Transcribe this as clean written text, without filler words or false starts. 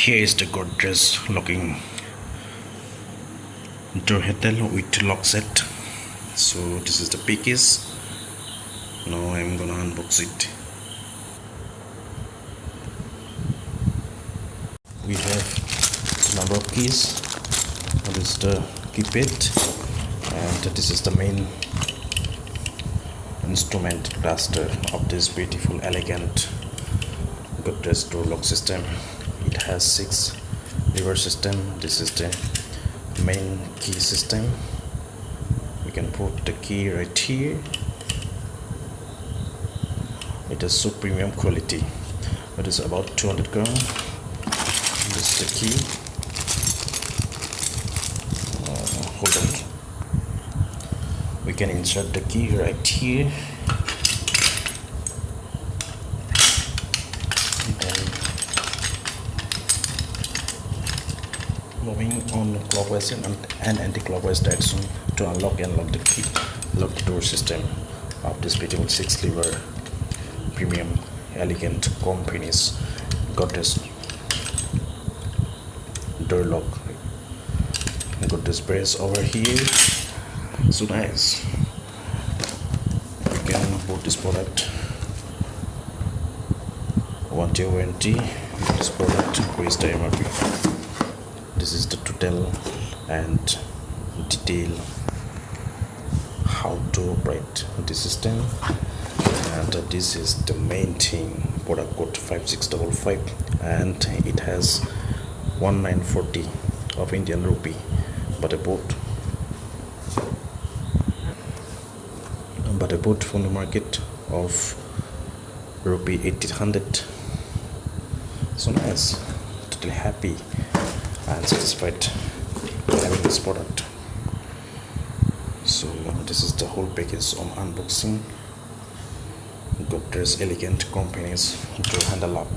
Here is the Godrej locking door handle with lock set. So this is the package. Now I'm gonna unbox it. We have number of keys. This is the keypad, and this is the main instrument cluster of this beautiful, elegant Godrej door lock system. It has 6 lever system. This is the main key system. We can put the key right here. It is so premium quality. It is about 200 gram. This is the key. Hold on. We can insert the key right here. Moving on clockwise and anti-clockwise direction to unlock and lock the door system of this beautiful 6 lever premium elegant chrome finish Godrej door lock. Got this brace over here, so nice. We can put this product 1 year warranty. This product, where is the MRP? This is the total and detail how to operate the system, and this is the main thing. Product code 5655, and it has 1940 of Indian rupee, but I bought from the market of rupee 1800. So nice. Totally happy and satisfied having this product. So this is the whole package on unboxing. Godrej elegant companies door handle lock.